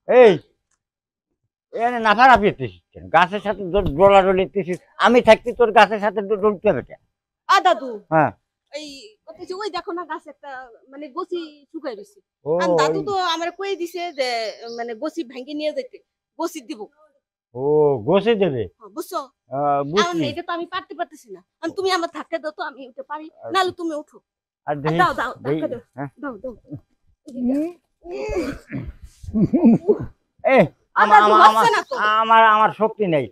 এই এখানে লাফালাফি করতেছিস কেন? গাছের সাথে ডলাডলি দিতেছিস, আমি থাকতে তোর গাছের সাথে ডলতে হবে কেন? দাদু হ্যাঁ। এই কইতেছি ওই দেখো না গাছ একটা মানে গছি শুকাই রইছে। ও আর দাদু ওই তো আমার কই দিছে যে মানে গছি ভাঙ্গি নিয়ে যাইতে গছি দিব। ও গোছে দেবে। বুঝছো? এখন বুঝছি। এটা তো আমি পারতে পারতেছি না। আর তুমি আমার ধাক্কা দাও তো আমি উঠতে পারি। আর নাহলে তুমি উঠো। আর দেখি দাও দাও দেখি ধাক্কা দাও। হ্যাঁ। দাও দাও। এ আমার দাদু আমার আমার হচ্ছে না তো। আমার আমার শক্তি নেই।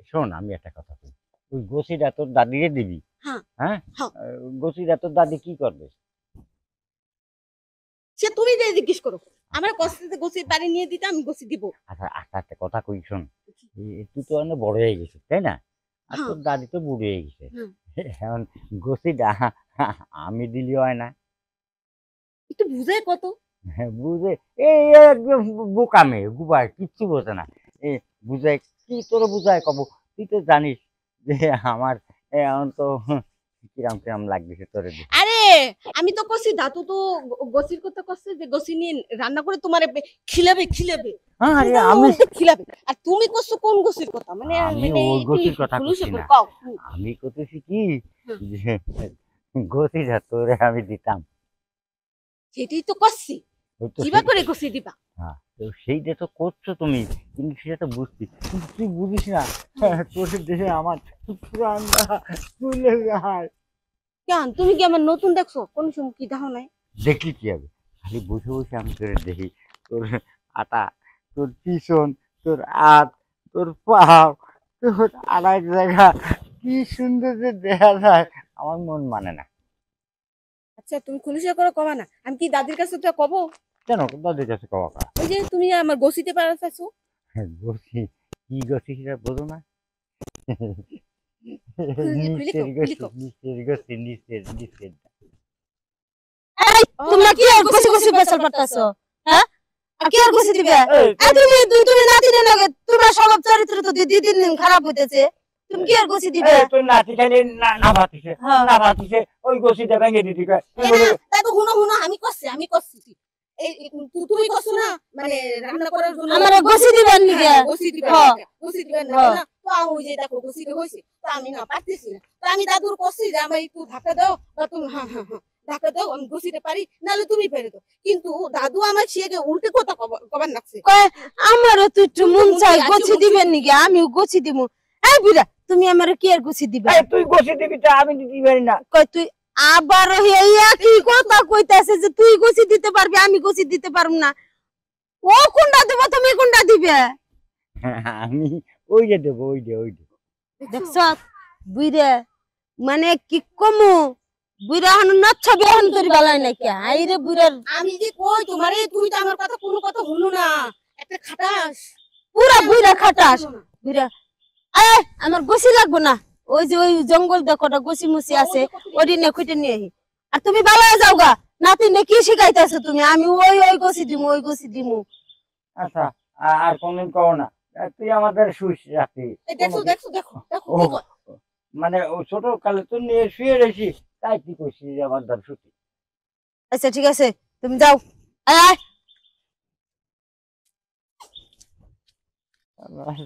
শোন, আমি একটা কথা বলি, তুই গোছিটা তোর দাদিকে দিবি। হ্যাঁ হ্যাঁ। হ্যাঁ। গোছিটা তোর দাদি কি করবে? সে তুমি যে জিজ্ঞেস করো। আমার কষ্টে গছি বাড়ি নিয়ে দিতে আমি গছি দিব। আচ্ছা আস্তে আস্তে কথা কই, শোন। তুই তো অনেক বড় হয়ে গেছিস, তাই না? আর হ্যাঁ তোর দাদি তো বুড়ো হয়ে গেছে। হ্যাঁ। এখন গোছিটা আমি দিলি হয় না? একটু বুঝাই কত। হ্যাঁ, বুঝে এই একদম বোকা মেয়ে, বুবাই কিচ্ছু বোঝে না। এ বুঝাই কি তোরে বুঝাই কব? তুই তো জানিস যে আমার এখন তো কিরাম কিরাম লাগতেছে তোরে দেখে। আরে আমি তো কছি দাদু তো গছির কথা কচ্ছে যে গছি নিয়ে রান্না করে তোমার খিলাবে খিলাবে। তুমি আরে তো আমি উল্টে খিলাবে। আর তুমি কছো কোন গছির কথা? মানে আমি মানে ওই একটু গতির কথা খুলুসে করছি করে না। কও। আমি করতেছি কি, হুম। যে গতিটা তোরে আমি দিতাম। সেটাই তো করছি। ওই তো কিবা করে গছি দিবা? হ্যাঁ, তো সেইটা তো করছো তুমি, কিন্তু সেটা তো বুঝছি, কিন্তু তুই বুঝিস না। তোর দেশে আমার প্রাণটা চলে যায়। কেন তুমি কি আমার নতুন দেখছো? কোন সময় কি দেখো নাই? দেখলি কি হবে? খালি বসে বসে আমি তোরে দেখি, তোর আটা, তোর পিছন, তোর হাত, তোর পাও, তোর আর এক জায়গা কি সুন্দর যে দেখা যায়, আমার মন মানে না। আচ্ছা তুমি খুলুসে করে কবা না। আমি কি দাদির কাছে তো কব? কেন তোদের কাছে কওয়া কা? ওই যে তুমি আমার গছিতে পারা চাইছো। বলছি কি গছি সেটা বোঝো না? খুলি নিচের কও খুলি গছি, কও। নিচের গছি, নিচের নিচের। এই তোমরা কি আর গসি গসি বেসাল পারতাছো? হ্যাঁ? আর কি আর গসি দিবে? এই আর তুমি নাতিনের লগে তোমার স্বভাব চরিত্র তো দিন দিন খারাপ হইতেছে। তুমি কি আর গসি দিবে? তোর নাতি খালি না ভাতিছে, হ্যাঁ। না ভাতিছে, ওই গছিটা ভেঙে দিতে কয়। এ না দাদু হুনো হুনো আমি করছি এই তুমি করছো না মানে রান্না করার জন্য আমারে গসি দিবেন নিগে? গছি দিবেন হ্যাঁ। গছি দিবেন না হ্যাঁ। না তো ওই যে দেখো গছি হইছে তো আমি না পারতেছি না তো আমি দাদুর করছি যে আমার একটু ধাক্কা দাও বা তুমি হ্যাঁ হ্যাঁ হ্যাঁ ধাক্কা দাও আমি গছিতে পারি নাহলে তুমি পেরে দাও কিন্তু দাদু আমার সেকে উল্টে কথা কবার লাগছে কয় আমারও তো একটু মন চাই আজকে গছি গছি দিবেন নিগে আমিও গছি দিমু। এই বুড়া তুমি আমারে কি আর গছি দিবা? এই তুই গছি দিবি তা আমি দিতে পারি না। কয় তুই আবার হইয়া কি কথা কইতাছে যে তুই গছি দিতে পারবি আমি গছি দিতে পারবো না। ও কোনটা দিব তুমি কোনটা দিবে? আমি ওই যে দেবো, ওই যে ওই যে। দেখছ বুইরে মানে কি কমু বুইরা হন নচ্ছ বিহন করি বালাই নাকি আইরে বুইরার আমি যে কই তোমারে তুমি তো আমার কথা কোনো কথা শুনো না একটা খাটাস পুরা বুইরা খাটাস বুইরা। এই আমার গছি লাগবো না ওই যে ওই জঙ্গল দেখোটা গছি মুছি আছে ওডি নে কইতে নিয়ে আহি। আর তুমি বালায় যাওগা নাতি নে কি শিখাইতাছো তুমি? আমি ওই ওই গছি দিমু ওই গছি দিমু। আচ্ছা, আর কোনদিন কও না তুই আমাদের শুইস রাখি। এই দেখো দেখো দেখো দেখো ও কি কয় মানে ও ছোট কালে তো নিয়ে শুয়ে রয়েছি, তাই কি করছি যে আমার ধর ছুটি। আচ্ছা ঠিক আছে তুমি যাও। আয় আয়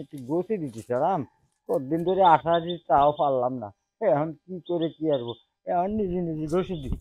একটু বসে দিতে চালাম, কতদিন ধরে আশা দিচ্ছি তাও পারলাম না। এখন কি করে কি আরবো, এখন নিজে নিজে বসে দিই।